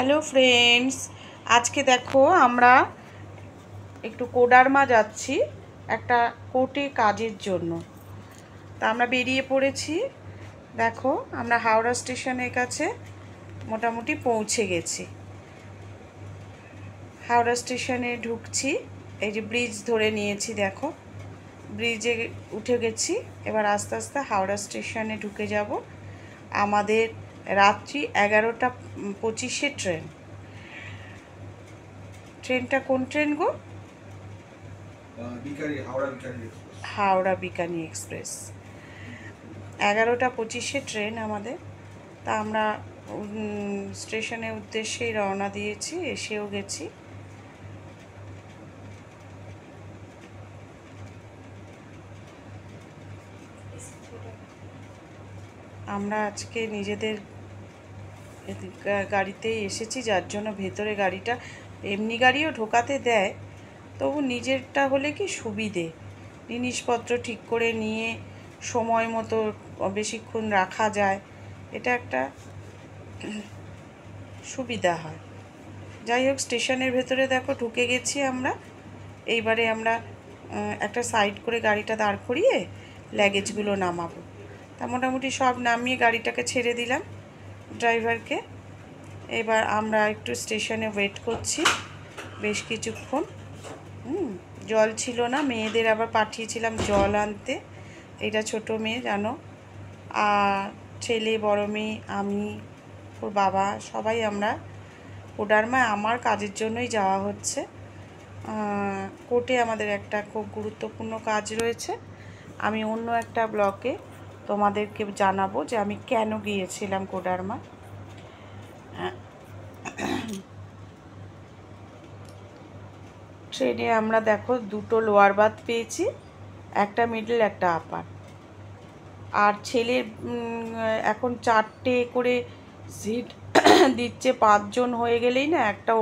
Hello friends, আজকে দেখো আমরা একটু কোডারমা যাচ্ছি একটা কোর্টে কাজের জন্য। তা আমরা বেরিয়ে পড়েছি। দেখো আমরা হাওড়া স্টেশনের কাছে মোটামুটি পৌঁছে গেছি। হাওড়া স্টেশনে ঢুকছি, এই যে ব্রিজ ধরে নিয়েছি, দেখো ব্রিজে উঠে গেছি। এবার আস্তে আস্তে হাওড়া স্টেশনে ঢুকে যাব। আমাদের রাত্রি 11:25 ট্রেন। ট্রেনটা কোন ট্রেন গো? হাওড়া বিকানি এক্সপ্রেস। 11:25 ট্রেন আমাদের। তা আমরা স্টেশনের উদ্দেশ্যেই রওনা দিয়েছি, এসেও গেছি। আমরা আজকে নিজেদের গাড়িতেই এসেছি, যার জন্য ভেতরে গাড়িটা এমনি গাড়িও ঢোকাতে দেয়, তবু নিজেরটা হলে কি সুবিধে, জিনিসপত্র ঠিক করে নিয়ে সময় মতো বেশিক্ষণ রাখা যায়, এটা একটা সুবিধা হয়। যাই হোক, স্টেশনের ভেতরে দেখো ঢুকে গেছি আমরা। এইবারে আমরা একটা সাইড করে গাড়িটা দাঁড় করিয়ে লাগেজগুলো নামাবো। তা মোটামুটি সব নামিয়ে গাড়িটাকে ছেড়ে দিলাম ড্রাইভারকে। এবার আমরা একটু স্টেশনে ওয়েট করছি বেশ কিছুক্ষণ। জল ছিল না, মেয়েদের আবার পাঠিয়েছিলাম জল আনতে। এটা ছোট মেয়ে জানো, আর ছেলে, বড় মেয়ে, আমি, ওর বাবা, সবাই আমরা কোডারমা আমার কাজের জন্যই যাওয়া হচ্ছে। কোর্টে আমাদের একটা খুব গুরুত্বপূর্ণ কাজ রয়েছে। আমি অন্য একটা ব্লকে তোমাদেরকে জানাবো যে আমি কেন গিয়েছিলাম কোডারমা। ট্রেনে আমরা দেখো দুটো লোয়ার বার্থ পেয়েছি, একটা মিডল একটা আপার। আর ছেলের এখন 4টে করে সিট দিচ্ছে, 5 জন হয়ে গেলেই না একটা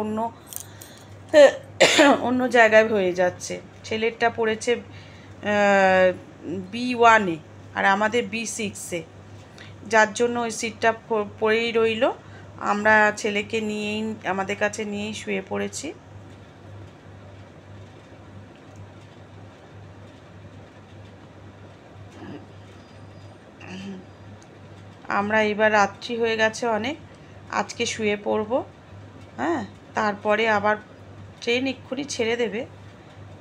অন্য জায়গায় হয়ে যাচ্ছে। ছেলেরটা পড়েছে B1-এ আর আমাদের B6-এ, যার জন্য ওই সিটটা পড়েই রইল। আমরা ছেলেকে নিয়েই আমাদের কাছে নিয়েই শুয়ে পড়েছি। আমরা এবার রাত্রি হয়ে গেছে অনেক, আজকে শুয়ে পড়ব। হ্যাঁ, তারপরে আবার ট্রেন এক্ষুনি ছেড়ে দেবে।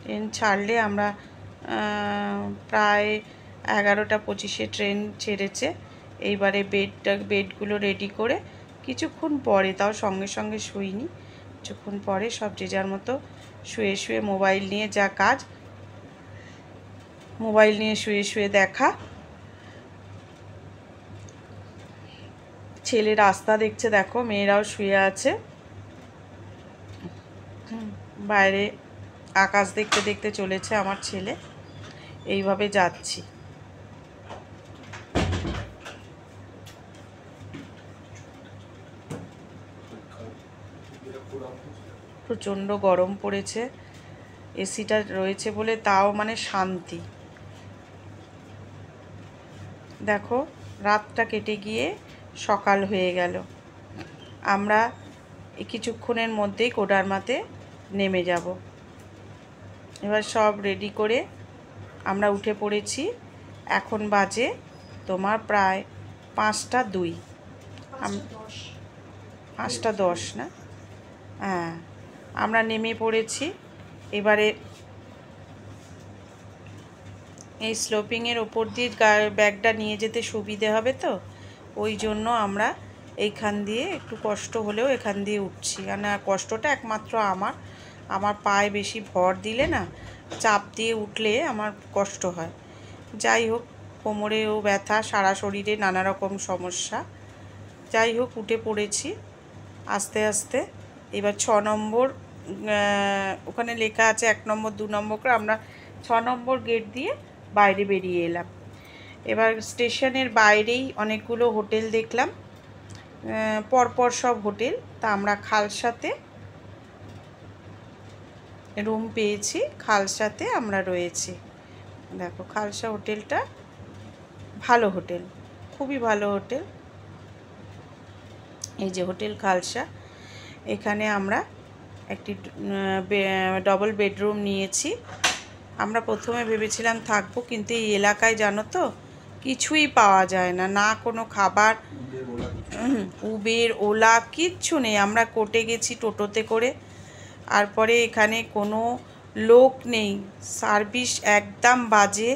ট্রেন ছাড়লে আমরা প্রায় 11:25 ট্রেন ছেড়েছে। এইবারে বেডগুলো রেডি করে কিছুক্ষণ পরে, তাও সঙ্গে সঙ্গে শুইনি, কিছুক্ষণ পরে সব যে যার মতো শুয়ে শুয়ে মোবাইল নিয়ে যা কাজ, মোবাইল নিয়ে শুয়ে শুয়ে দেখা। ছেলে রাস্তা দেখছে, দেখো মেয়েরাও শুয়ে আছে। বাইরে আকাশ দেখতে দেখতে চলেছে আমার ছেলে। এইভাবে যাচ্ছি। প্রচণ্ড গরম পড়েছে, এসিটা রয়েছে বলে তাও মানে শান্তি। দেখো রাতটা কেটে গিয়ে সকাল হয়ে গেল। আমরা কিছুক্ষণের মধ্যেই কোডারমাতে নেমে যাব। এবার সব রেডি করে আমরা উঠে পড়েছি। এখন বাজে তোমার প্রায় 5টা 2, 5টা 10 না? হ্যাঁ, আমরা নেমে পড়েছি। এবারে এই স্লোপিংয়ের ওপর দিয়ে ব্যাগটা নিয়ে যেতে সুবিধে হবে, তো ওই জন্য আমরা এইখান দিয়ে একটু কষ্ট হলেও এখান দিয়ে উঠছি। না, কষ্টটা একমাত্র আমার পায়ে বেশি ভর দিলে না, চাপ দিয়ে উঠলে আমার কষ্ট হয়। যাই হোক, কোমরেও ব্যথা, সারা শরীরে নানা রকম সমস্যা। যাই হোক, উঠে পড়েছি আস্তে আস্তে। এবার 6 নম্বর, ওখানে লেখা আছে 1 নম্বর 2 নম্বর করে, আমরা 6 নম্বর গেট দিয়ে বাইরে বেরিয়ে এলাম। এবার স্টেশনের বাইরেই অনেকগুলো হোটেল দেখলাম, পরপর সব হোটেল। তা আমরা খালসাতে রুম পেয়েছি, খালসাতে আমরা রয়েছি। দেখো খালসা হোটেলটা ভালো হোটেল, খুবই ভালো হোটেল। এই যে হোটেল খালসা। এখানে আমরা একটি ডবল বেডরুম নিয়েছি। আমরা প্রথমে ভেবেছিলাম থাকবো, কিন্তু এই এলাকায় জানো তো কিছুই পাওয়া যায় না, না কোনো খাবার, উবের ওলা কিচ্ছু নেই। আমরা কোর্টে গেছি টোটোতে করে, তারপরে এখানে কোনো লোক নেই, সার্ভিস একদম বাজে,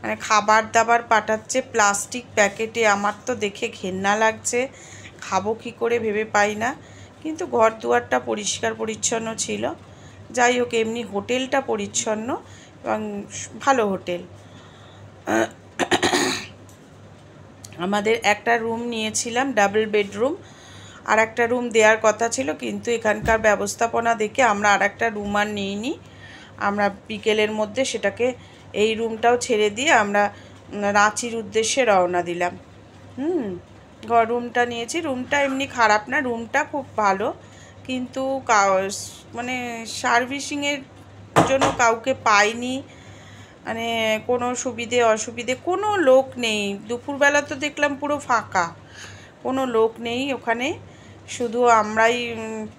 মানে খাবার দাবার পাঠাচ্ছে প্লাস্টিক প্যাকেটে। আমার তো দেখে ঘেন্না লাগছে, খাবো কী করে ভেবে পাই না। কিন্তু ঘর দুয়ারটা পরিষ্কার পরিচ্ছন্ন ছিল। যাই হোক, এমনি হোটেলটা পরিচ্ছন্ন এবং ভালো হোটেল। আমাদের একটা রুম নিয়েছিলাম ডাবল বেডরুম, আর একটা রুম দেওয়ার কথা ছিল, কিন্তু এখানকার ব্যবস্থাপনা দেখে আমরা আর একটা রুম আর নিইনি। আমরা বিকেলের মধ্যে সেটাকে, এই রুমটাও ছেড়ে দিয়ে আমরা রাঁচির উদ্দেশ্যে রওনা দিলাম। রুমটা নিয়েছি। রুমটা এমনি খারাপ না, রুমটা খুব ভালো, কিন্তু মানে সার্ভিসিংয়ের জন্য কাউকে পাইনি, মানে কোনো সুবিধে অসুবিধে, কোনো লোক নেই। দুপুরবেলা তো দেখলাম পুরো ফাঁকা, কোনো লোক নেই ওখানে, শুধু আমরাই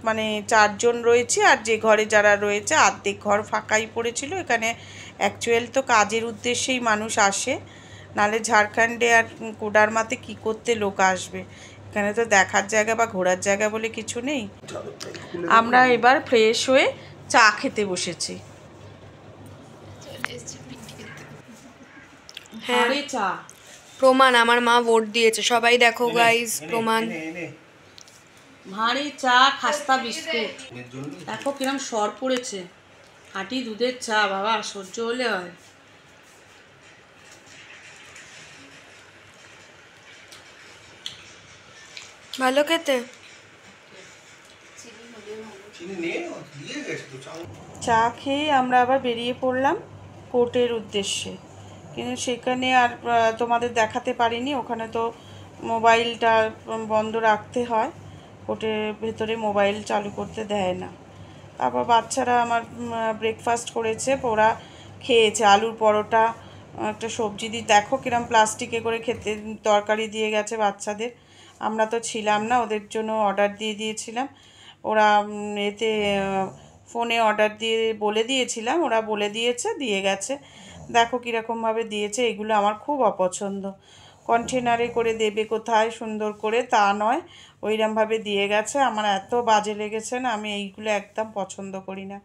মানে 4 জন রয়েছি, আর যে ঘরে যারা রয়েছে অর্ধেক ঘর ফাঁকাই পড়েছিল। এখানে অ্যাকচুয়াল তো কাজের উদ্দেশ্যেই মানুষ আসে, নালে ঝাড়খণ্ডে আর কোডারমাতে কী করতে লোক আসবে, এখানে তো দেখার জায়গা বা ঘোরার জায়গা বলে কিছু নেই। আমরা এবার ফ্রেশ হয়ে চা খেতে বসেছি। হ্যাঁ, চা প্রমাণ, আমার মা ভোট দিয়েছে, সবাই দেখো গাইস প্রমাণ। ভাঁড়ে চা, খাস্তা বিস্কুট, দেখো কিরম সর পড়েছে। খাঁটি দুধের চা বাবা, সহ্য হলে হয়। ভালো খেতে। চা খেয়ে আমরা আবার বেরিয়ে পড়লাম কোর্টের উদ্দেশ্যে, কিন্তু সেখানে আর তোমাদের দেখাতে পারিনি। ওখানে তো মোবাইলটা বন্ধ রাখতে হয়, কোর্টের ভেতরে মোবাইল চালু করতে দেয় না। তারপর বাচ্চারা আমার ব্রেকফাস্ট করেছে, ওরা খেয়েছে আলুর পরোটা, একটা সবজি দিয়ে, দেখো কিরম প্লাস্টিকে করে খেতে তরকারি দিয়ে গেছে বাচ্চাদের। আমরা তো ছিলাম না, ওদের জন্য অর্ডার দিয়ে দিয়েছিলাম। ওরা এতে ফোনে অর্ডার দিয়ে বলে দিয়েছিলাম, ওরা বলে দিয়েছে, দিয়ে গেছে। দেখো কীরকমভাবে দিয়েছে, এগুলো আমার খুব অপছন্দ। কন্টেনারে করে দেবে কোথায় সুন্দর করে, তা নয়, ওইরমভাবে দিয়ে গেছে। আমার এত বাজে লেগেছে না, আমি এইগুলো একদম পছন্দ করি না।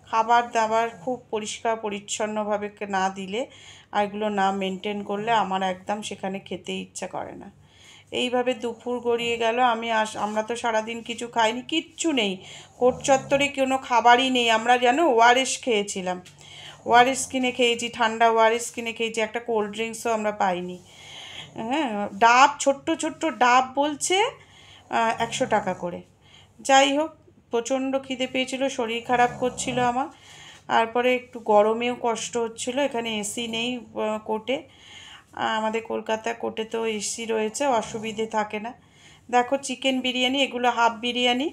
খাবার দাবার খুব পরিষ্কার পরিচ্ছন্নভাবে না দিলে, আর এগুলো না মেনটেন করলে আমার একদম সেখানে খেতে ইচ্ছা করে না। এইভাবে দুপুর গড়িয়ে গেল। আমরা তো সারাদিন কিছু খাইনি, কিচ্ছু নেই কোর্ট চত্বরে, কোনো খাবারই নেই। আমরা যেন ওআরএস খেয়েছিলাম, ওআরএস কিনে খেয়েছি, ঠান্ডা ওআরএস কিনে খেয়েছি, একটা কোল্ড ড্রিঙ্কসও আমরা পাইনি। হ্যাঁ, ডাব, ছোট্ট ছোট্ট ডাব বলছে 100 টাকা করে। যাই হোক, প্রচণ্ড খিদে পেয়েছিল, শরীর খারাপ করছিল আমার, তারপরে একটু গরমেও কষ্ট হচ্ছিল। এখানে এসি নেই কোর্টে, আমাদের কলকাতা কোর্টে তো এসি রয়েছে, অসুবিধে থাকে না। দেখো চিকেন বিরিয়ানি, এগুলো half biryani,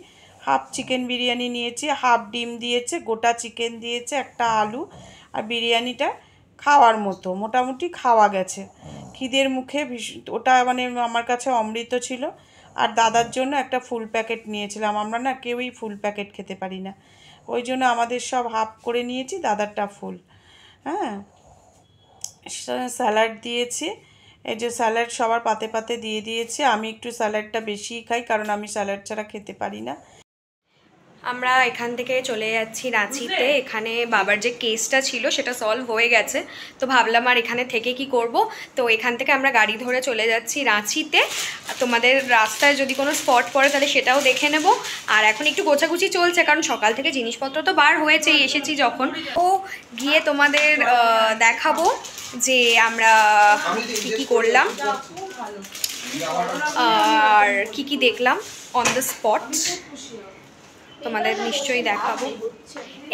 half chicken biryani নিয়েছি, হাফ ডিম দিয়েছে, গোটা চিকেন দিয়েছে, একটা আলু, আর বিরিয়ানিটা খাওয়ার মতো, মোটামুটি খাওয়া গেছে। খিদের মুখে ওটা মানে আমার কাছে অমৃত ছিল। আর দাদার জন্য একটা ফুল প্যাকেট নিয়েছিলাম, আমরা না কেউই ফুল প্যাকেট খেতে পারি না, ওই জন্য আমাদের সব হাফ করে নিয়েছি, দাদারটা ফুল। হ্যাঁ, স্যালাড দিয়েছি, এই যে স্যালাড সবার পাতে পাতে দিয়ে দিয়েছি। আমি একটু স্যালাডটা বেশিই খাই, কারণ আমি স্যালাড ছাড়া খেতে পারি না। আমরা এখান থেকে চলে যাচ্ছি রাঁচিতে। এখানে বাবার যে কেসটা ছিল সেটা সলভ হয়ে গেছে, তো ভাবলাম আর এখানে থেকে কি করব, তো এখান থেকে আমরা গাড়ি ধরে চলে যাচ্ছি রাঁচিতে। তোমাদের রাস্তায় যদি কোনো স্পট পড়ে তাহলে সেটাও দেখে নেব। আর এখন একটু গোছাগুছি চলছে, কারণ সকাল থেকে জিনিসপত্র তো বার হয়েছেই, এসেছি যখন, ও গিয়ে তোমাদের দেখাবো যে আমরা কী কী করলাম আর কি কি দেখলাম অন দ্য স্পট, তোমাদের নিশ্চয়ই দেখাবো।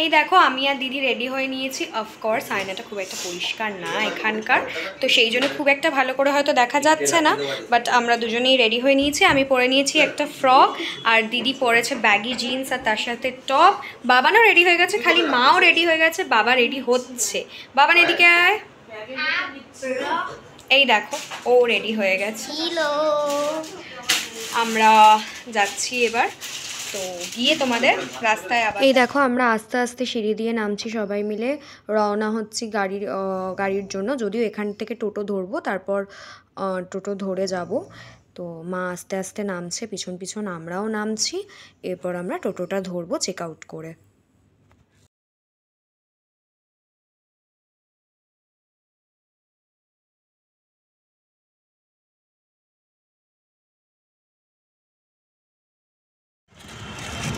এই দেখো আমি আর দিদি রেডি হয়ে নিয়েছি। অফকোর্স আয়নাটা খুব একটা পরিষ্কার না এখানকার, তো সেই জন্য খুব একটা ভালো করে হয়তো দেখা যাচ্ছে না, বাট আমরা দুজনেই রেডি হয়ে নিয়েছি। আমি পরে নিয়েছি একটা ফ্রক, আর দিদি পরেছে ব্যাগি জিন্স আর তার সাথে টপ। বাবানও রেডি হয়ে গেছে, খালি মাও রেডি হয়ে গেছে, বাবা রেডি হচ্ছে। বাবান এদিকে আয়, এই দেখো ও রেডি হয়ে গেছে। আমরা যাচ্ছি এবার তো গিয়ে তোমাদের রাস্তায় আবার এই দেখো আমরা আস্তে আস্তে সিঁড়ি দিয়ে নামছি, সবাই মিলে রওনা হচ্ছি গাড়ির জন্য। যদিও এখান থেকে টোটো ধরবো, তারপর টোটো ধরে যাব। তো মা আস্তে আস্তে নামছে, পিছন পিছন আমরাও নামছি। এরপর আমরা টোটোটা ধরবো চেক আউট করে।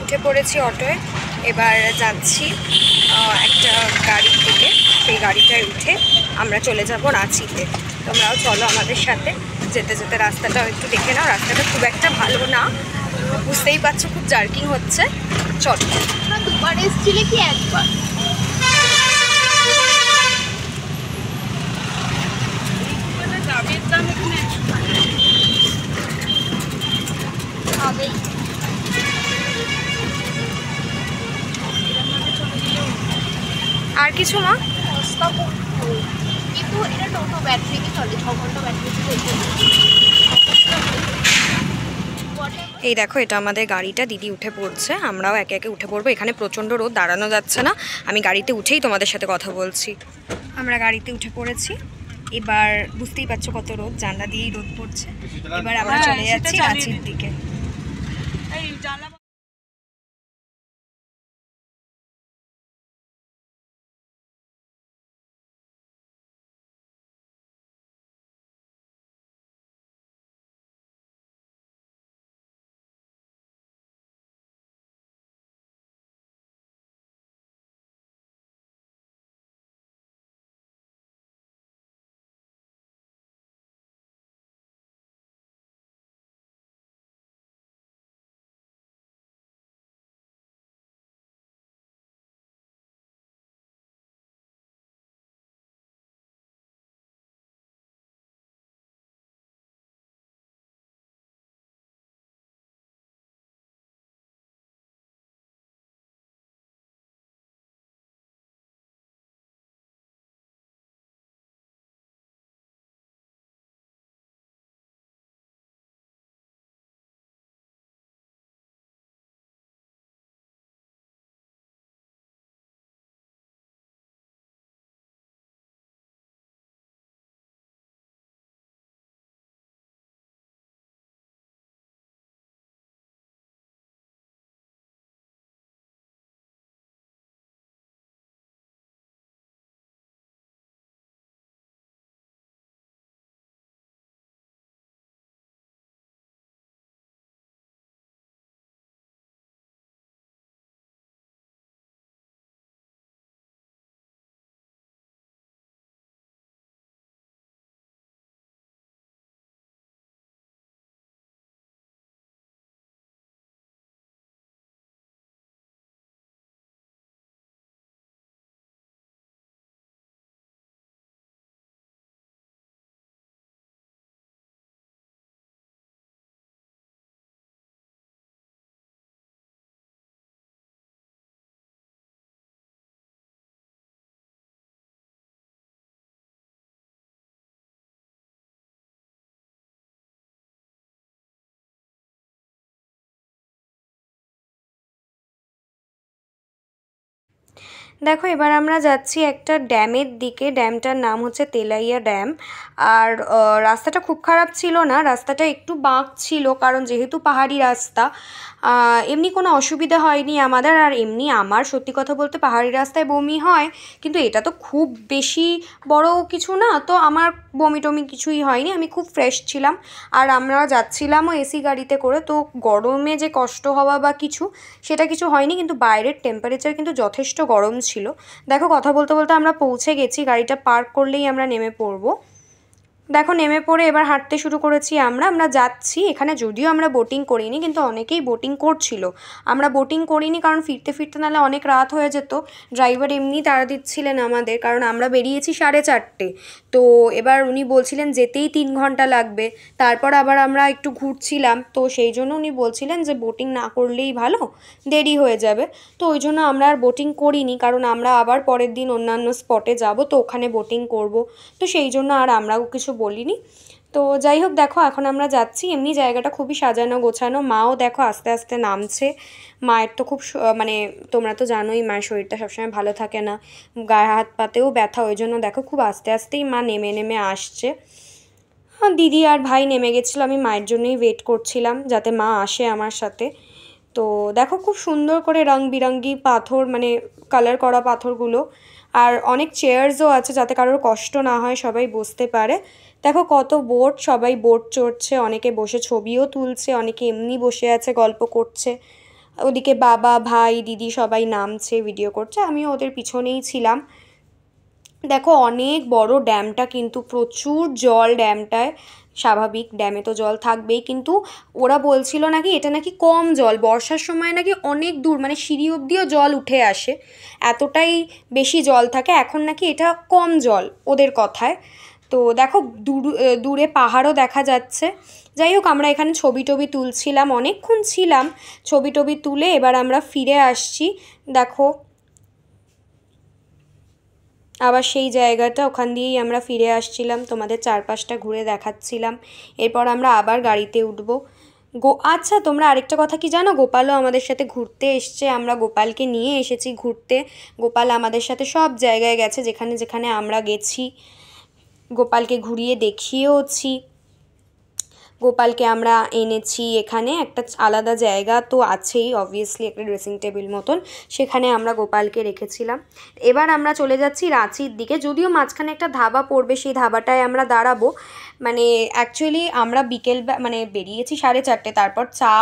উঠে পড়েছি অটোয়, এবার যাচ্ছি একটা গাড়ির দিকে। সেই গাড়িটায় উঠে আমরা চলে যাব রাঁচিতে। তোমরাও চলো আমাদের সাথে। যেতে যেতে রাস্তাটাও একটু দেখে নাও, রাস্তাটা খুব একটা ভালো না, বুঝতেই পারছো, খুব জার্কিং হচ্ছে। চলো। দুবার এসেছিলে কি একবার? আর কিছু মা? কিন্তু এটা টোটো ব্যাটারি দিয়ে চলে, 6 ঘন্টা ব্যাটারি দিয়ে। এই দেখো এটা আমাদের গাড়িটা, দিদি উঠে পড়ছে, আমরাও একে একে উঠে পড়বো। এখানে প্রচণ্ড রোদ, দাঁড়ানো যাচ্ছে না। আমি গাড়িতে উঠেই তোমাদের সাথে কথা বলছি। আমরা গাড়িতে উঠে পড়েছি। এবার বুঝতেই পারছো কত রোদ, জানলা দিয়েই রোদ পড়ছে। এবার আমরা চলে যাচ্ছি রাঁচির দিকে। দেখো এবার আমরা যাচ্ছি একটা ড্যামের দিকে। ড্যামটার নাম হচ্ছে তেলাইয়া ড্যাম। আর রাস্তাটা খুব খারাপ ছিল না, রাস্তাটা একটু বাঁক ছিল, কারণ যেহেতু পাহাড়ি রাস্তা। এমনি কোনো অসুবিধা হয়নি আমাদের। আর এমনি আমার সত্যি কথা বলতে পাহাড়ি রাস্তায় বমি হয়, কিন্তু এটা তো খুব বেশি বড় কিছু না, তো আমার বমি টমি কিছুই হয়নি, আমি খুব ফ্রেশ ছিলাম। আর আমরা যাচ্ছিলামও এসি গাড়িতে করে, তো গরমে যে কষ্ট হওয়া বা কিছু সেটা কিছু হয়নি। কিন্তু বাইরের টেম্পারেচার কিন্তু যথেষ্ট গরম ছিল। দেখো কথা বলতে বলতে আমরা পৌঁছে গেছি, গাড়িটা পার্ক করলেই আমরা নেমে পড়বো। দেখো নেমে পড়ে এবার হাঁটতে শুরু করেছি আমরা যাচ্ছি। এখানে যদিও আমরা বোটিং করিনি, কিন্তু অনেকেই বোটিং করছিল। আমরা বোটিং করিনি কারণ ফিরতে ফিরতে নাহলে অনেক রাত হয়ে যেত। ড্রাইভার এমনি তাড়া দিচ্ছিলেন আমাদের, কারণ আমরা বেরিয়েছি 4:30। তো এবার উনি বলছিলেন যেতেই 3 ঘন্টা লাগবে। তারপর আবার আমরা একটু ঘুরছিলাম, তো সেই জন্য উনি বলছিলেন যে বোটিং না করলেই ভালো, দেরি হয়ে যাবে। তো ওই জন্য আমরা আর বোটিং করিনি, কারণ আমরা আবার পরের দিন অন্যান্য স্পটে যাব, তো ওখানে বোটিং করব। তো সেই জন্য আর আমরাও কিছু বলিনি। তো যাই হোক দেখো এখন আমরা যাচ্ছি, এমনি জায়গাটা খুবই সাজানো গোছানো। মাও দেখো আস্তে আস্তে নামছে। মায়ের তো খুব মানে তোমরা তো জানোই মায়ের শরীরটা সবসময় ভালো থাকে না, গায়ে হাত পাতেও ব্যথা, ওই জন্য দেখো খুব আস্তে আস্তেই মা নেমে নেমে আসছে। হ্যাঁ, দিদি আর ভাই নেমে গেছিলো, আমি মায়ের জন্যই ওয়েট করছিলাম যাতে মা আসে আমার সাথে। তো দেখো খুব সুন্দর করে রং বিরঙ্গি পাথর, মানে কালার করা পাথরগুলো, আর অনেক চেয়ার্সও আছে যাতে কারোর কষ্ট না হয়, সবাই বসতে পারে। দেখো কত বোট, সবাই বোট চড়ছে, অনেকে বসে ছবিও তুলছে, অনেকে এমনি বসে আছে গল্প করছে। ওদিকে বাবা ভাই দিদি সবাই নামছে, ভিডিও করছে, আমিও ওদের পিছনেই ছিলাম। দেখো অনেক বড় ড্যামটা, কিন্তু প্রচুর জল ড্যামটায়, স্বাভাবিক ড্যামে তো জল থাকবেই, কিন্তু ওরা বলছিল নাকি এটা নাকি কম জল, বর্ষার সময় নাকি অনেক দূর মানে সিঁড়ি অবধিও জল উঠে আসে, এতটাই বেশি জল থাকে, এখন নাকি এটা কম জল ওদের কথায়। তো দেখো দূরে পাহাড়ও দেখা যাচ্ছে। যাই হোক আমরা এখানে ছবি টবি তুলছিলাম, অনেকক্ষণ ছিলাম, ছবি টবি তুলে এবার আমরা ফিরে আসছি। দেখো আবার সেই জায়গাটা, ওখান দিয়েই আমরা ফিরে আসছিলাম, তোমাদের চারপাশটা ঘুরে দেখাচ্ছিলাম। এরপর আমরা আবার গাড়িতে উঠবো। আচ্ছা তোমরা আরেকটা কথা কি জানো, গোপালও আমাদের সাথে ঘুরতে এসছে, আমরা গোপালকে নিয়ে এসেছি ঘুরতে। গোপাল আমাদের সাথে সব জায়গায় গেছে, যেখানে যেখানে আমরা গেছি গোপালকে ঘুরিয়ে দেখিয়েওছি। গোপালকে আমরা এনেছি এখানে একটা আলাদা জায়গা তো আছেই, অবভিয়াসলি একটা ড্রেসিং টেবিল মতন, সেখানে আমরা গোপালকে রেখেছিলাম। এবার আমরা চলে যাচ্ছি রাঁচির দিকে, যদিও মাঝখানে একটা ধাবা পড়বে, সেই ধাবাটায় আমরা দাঁড়াবো। মানে অ্যাকচুয়ালি আমরা বিকেল মানে বেরিয়েছি 4:30, তারপর চা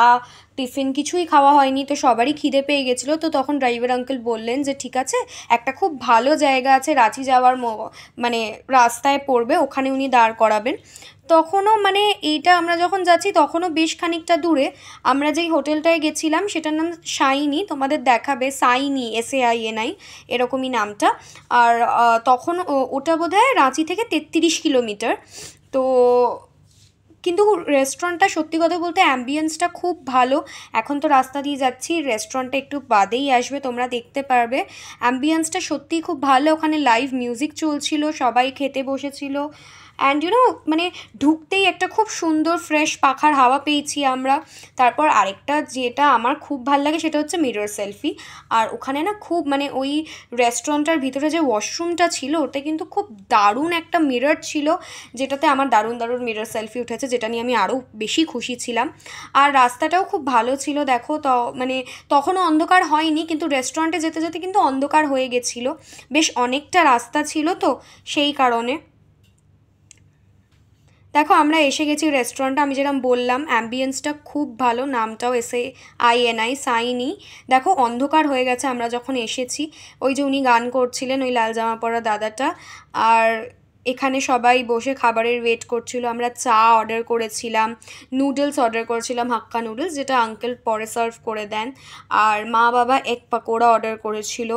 টিফিন কিছুই খাওয়া হয়নি, তো সবারই খিদে পেয়ে গেছিলো। তো তখন ড্রাইভার আঙ্কেল বললেন যে ঠিক আছে, একটা খুব ভালো জায়গা আছে রাঁচি যাওয়ার মানে রাস্তায় পড়বে, ওখানে উনি দাঁড় করাবেন। তখনও মানে এইটা আমরা যখন যাচ্ছি তখনও বেশ খানিকটা দূরে, আমরা যেই হোটেলটায় গেছিলাম সেটার নাম শাইনি, তোমাদের দেখাবে সাইনি, SAINI এরকমই নামটা। আর তখন ওটা বোধহয় রাঁচি থেকে 33 কিলোমিটার। তো কিন্তু রেস্টুরেন্টটা সত্যি কথা বলতে অ্যাম্বিয়েন্সটা খুব ভালো। এখন তো রাস্তা দিয়ে যাচ্ছি, রেস্টুরেন্টটা একটু বাদেই আসবে, তোমরা দেখতে পারবে। অ্যাম্বিয়েন্সটা সত্যিই খুব ভালো, ওখানে লাইভ মিউজিক চলছিল, সবাই খেতে বসেছিল। অ্যান্ড মানে ঢুকতেই একটা খুব সুন্দর ফ্রেশ পাখার হাওয়া পেয়েছি আমরা। তারপর আরেকটা যেটা আমার খুব ভালো লাগে সেটা হচ্ছে মিরর সেলফি। আর ওখানে না খুব মানে ওই রেস্টুরেন্টটার ভিতরে যে ওয়াশরুমটা ছিল ওটা কিন্তু খুব দারুণ একটা মিরর ছিল, যেটাতে আমার দারুণ দারুণ মিরর সেলফি উঠেছে, যেটা নিয়ে আমি আরও বেশি খুশি ছিলাম। আর রাস্তাটাও খুব ভালো ছিল, দেখো তো মানে তখনও অন্ধকার হয়নি, কিন্তু রেস্টুরেন্টে যেতে যেতে কিন্তু অন্ধকার হয়ে গেছিলো, বেশ অনেকটা রাস্তা ছিল তো সেই কারণে। দেখো আমরা এসে গেছি রেস্টুরেন্টটা, আমি যেরকম বললাম অ্যাম্বিয়েন্সটা খুব ভালো, নামটাও SAINI সাইনি। দেখো অন্ধকার হয়ে গেছে আমরা যখন এসেছি, ওই যে উনি গান করছিলেন ওই লাল জামা পরা দাদাটা, আর এখানে সবাই বসে খাবারের ওয়েট করছিল। আমরা চা অর্ডার করেছিলাম, নুডলস অর্ডার করেছিলাম, হাক্কা নুডলস, যেটা আঙ্কেল পরে সার্ভ করে দেন, আর মা বাবা এগ পাকোড়া অর্ডার করেছিল।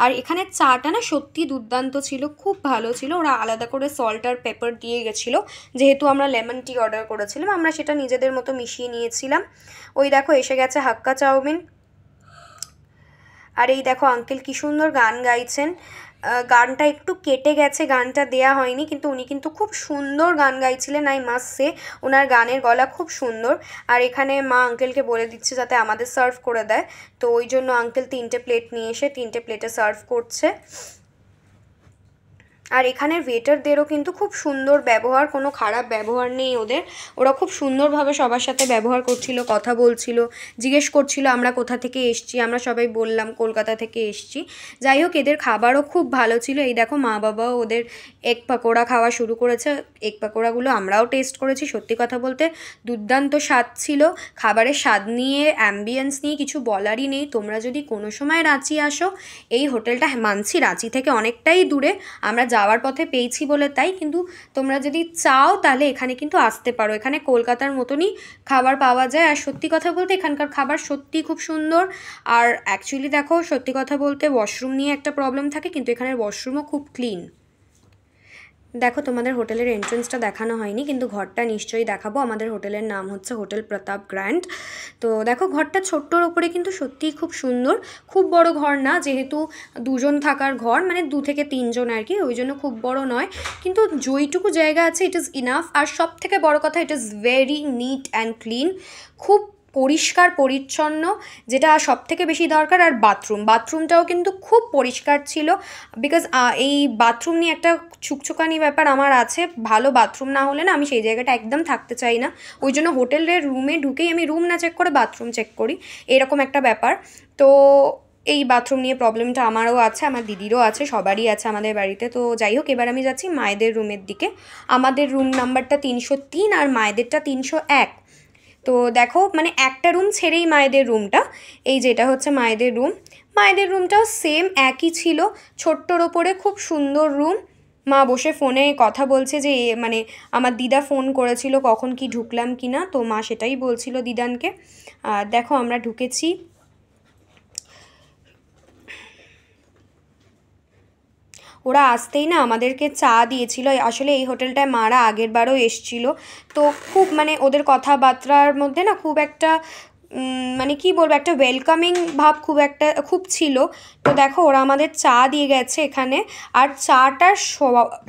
আর এখানে চাটা না সত্যি দুর্দান্ত ছিল, খুব ভালো ছিল, ওরা আলাদা করে সল্ট আর পেপার দিয়ে গেছিলো, যেহেতু আমরা লেমন টি অর্ডার করেছিলাম আমরা সেটা নিজেদের মতো মিশিয়ে নিয়েছিলাম। ওই দেখো এসে গেছে হাক্কা চাউমিন। আর এই দেখো আঙ্কেল কি সুন্দর গান গাইছেন, গানটা একটু কেটে গেছে, গানটা দেয়া হয়নি, কিন্তু উনি কিন্তু খুব সুন্দর গান গাইছিলেন, আই মাস্ট সে ওনার গানের গলা খুব সুন্দর। আর এখানে মা আঙ্কেলকে বলে দিচ্ছে যাতে আমাদের সার্ভ করে দেয়, তো ওই জন্য আঙ্কেল 3টে প্লেট নিয়ে এসে 3টে প্লেটে সার্ভ করছে। আর এখানের ওয়েটারদেরও কিন্তু খুব সুন্দর ব্যবহার, কোনো খারাপ ব্যবহার নেই ওদের, ওরা খুব সুন্দরভাবে সবার সাথে ব্যবহার করছিল, কথা বলছিল, জিজ্ঞেস করছিল আমরা কোথা থেকে এসছি, আমরা সবাই বললাম কলকাতা থেকে এসছি। যাই হোক এদের খাবারও খুব ভালো ছিল। এই দেখো মা বাবাও ওদের এগ পাকোড়া খাওয়া শুরু করেছে, এগ পাকোড়াগুলো আমরাও টেস্ট করেছি, সত্যি কথা বলতে দুর্দান্ত স্বাদ ছিল। খাবারের স্বাদ নিয়ে অ্যাম্বিয়েন্স নিয়ে কিছু বলারই নেই। তোমরা যদি কোনো সময় রাঁচি আসো, এই হোটেলটা মানছি রাঁচি থেকে অনেকটাই দূরে, আমরা যাওয়ার পথে পেয়েছি বলে তাই, কিন্তু তোমরা যদি চাও তাহলে এখানে কিন্তু আসতে পারো, এখানে কলকাতার মতনই খাবার পাওয়া যায়। আর সত্যি কথা বলতে এখানকার খাবার সত্যি খুব সুন্দর। আর অ্যাকচুয়ালি দেখো সত্যি কথা বলতে ওয়াশরুম নিয়ে একটা প্রবলেম থাকে, কিন্তু এখানের ওয়াশরুমও খুব ক্লিন। দেখো তোমাদের হোটেলের এন্ট্রেন্সটা দেখানো হয়নি, কিন্তু ঘরটা নিশ্চয়ই দেখাবো। আমাদের হোটেলের নাম হচ্ছে হোটেল প্রতাপ গ্র্যান্ড। তো দেখো ঘরটা ছোট্টর ওপরে কিন্তু সত্যিই খুব সুন্দর। খুব বড় ঘর না, যেহেতু দুজন থাকার ঘর, মানে 2 থেকে 3 জন আর কি, ওই জন্য খুব বড় নয়, কিন্তু যেইটুকু জায়গা আছে ইট ইজ ইনাফ। আর সব থেকে বড় কথা, it is very neat and clean, খুব পরিষ্কার পরিচ্ছন্ন, যেটা সব থেকে বেশি দরকার। আর বাথরুমটাও কিন্তু খুব পরিষ্কার ছিল, বিকজ এই বাথরুম নিয়ে একটা ছুকছুকানি ব্যাপার আমার আছে। ভালো বাথরুম না হলে না আমি সেই জায়গাটা একদম থাকতে চাই না, ওই জন্য হোটেলের রুমে ঢুকেই আমি রুম না চেক করে বাথরুম চেক করি, এরকম একটা ব্যাপার। তো এই বাথরুম নিয়ে প্রবলেমটা আমারও আছে, আমার দিদিরও আছে, সবারই আছে আমাদের বাড়িতে। তো যাই হোক, এবার আমি যাচ্ছি মায়েদের রুমের দিকে। আমাদের রুম নাম্বারটা 303 আর মায়েদেরটা 301। তো দেখো মানে একটা রুম ছেড়েই মায়েদের রুমটা, এই যেটা হচ্ছে মায়েদের রুম। মায়েদের রুমটাও সেম একই ছিল, ছোট্টর ওপরে খুব সুন্দর রুম। মা বসে ফোনে কথা বলছে যে মানে আমার দিদা ফোন করেছিল কখন কি ঢুকলাম কি না, তো মা সেটাই বলছিল দিদানকে। দেখো আমরা ঢুকেছি। ওরা আসতেই না আমাদেরকে চা দিয়েছিল। আসলে এই হোটেলটায় মারা আগের বারও এসছিল, তো খুব মানে ওদের কথাবার্তার মধ্যে না খুব একটা মানে কি বলবো, একটা ওয়েলকামিং ভাব খুব ছিল। তো দেখো ওরা আমাদের চা দিয়ে গেছে এখানে, আর চাটার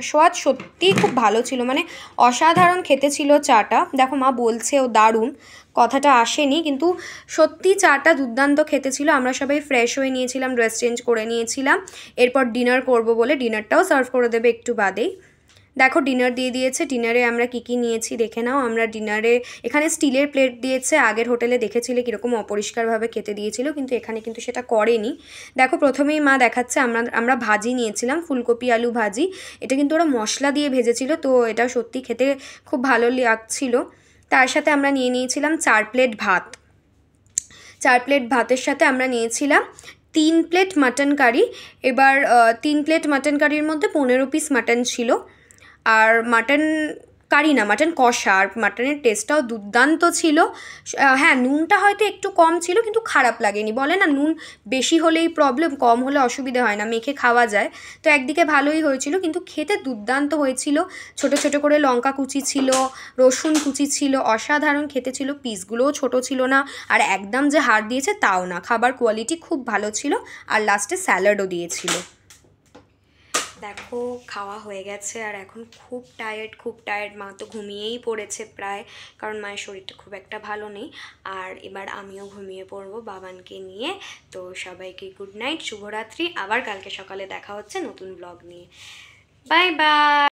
স্বাদ সত্যিই খুব ভালো ছিল, মানে অসাধারণ খেতে ছিল চাটা। দেখো মা বলছে ও দারুণ, কথাটা আসেনি, কিন্তু সত্যি চাটা দুর্দান্ত খেতে ছিল। আমরা সবাই ফ্রেশ হয়ে নিয়েছিলাম, ড্রেস চেঞ্জ করে নিয়েছিলাম, এরপর ডিনার করব বলে ডিনারটাও সার্ভ করে দেবে একটু বাদেই। দেখো ডিনার দিয়ে দিয়েছে। ডিনারে আমরা কী নিয়েছি দেখে নাও। আমরা ডিনারে এখানে স্টিলের প্লেট দিয়েছে, আগের হোটেলে দেখেছিলে কীরকম অপরিষ্কারভাবে খেতে দিয়েছিল, কিন্তু এখানে কিন্তু সেটা করেনি। দেখো প্রথমেই মা দেখাচ্ছে আমরা ভাজি নিয়েছিলাম, ফুলকপি আলু ভাজি। এটা কিন্তু ওরা মশলা দিয়ে ভেজেছিল, তো এটা সত্যি খেতে খুব ভালো লাগছিল। তার সাথে আমরা নিয়েছিলাম 4 প্লেট ভাত। 4 প্লেট ভাতের সাথে আমরা নিয়েছিলাম 3 প্লেট মাটন কারি। এবার 3 প্লেট মাটন কারির মধ্যে 15 পিস মাটন ছিল। আর মাটন কারি না, মাটন কষা, আর মাটনের টেস্টটাও দুর্দান্ত ছিল। হ্যাঁ, নুনটা হয়তো একটু কম ছিল, কিন্তু খারাপ লাগেনি। বলে না নুন বেশি হলেই প্রবলেম, কম হলে অসুবিধা হয় না, মেখে খাওয়া যায়। তো একদিকে ভালোই হয়েছিল, কিন্তু খেতে দুর্দান্ত হয়েছিল। ছোট ছোট করে লঙ্কা কুচি ছিল, রসুন কুচি ছিল, অসাধারণ খেতে ছিল। পিসগুলোও ছোট ছিল না, আর একদম যে হাড় দিয়েছে তাও না। খাবার কোয়ালিটি খুব ভালো ছিল, আর লাস্টে স্যালাডও দিয়েছিল। দেখো খাওয়া হয়ে গেছে, আর এখন খুব টায়ার্ড। মা তো ঘুমিয়েই পড়েছে প্রায়, কারণ মায়ের শরীরটা খুব একটা ভালো নেই। আর এবার আমিও ঘুমিয়ে পড়বো বাবানকে নিয়ে। তো সবাইকে গুড নাইট, শুভরাত্রি। আবার কালকে সকালে দেখা হচ্ছে নতুন ব্লগ নিয়ে। Bye bye.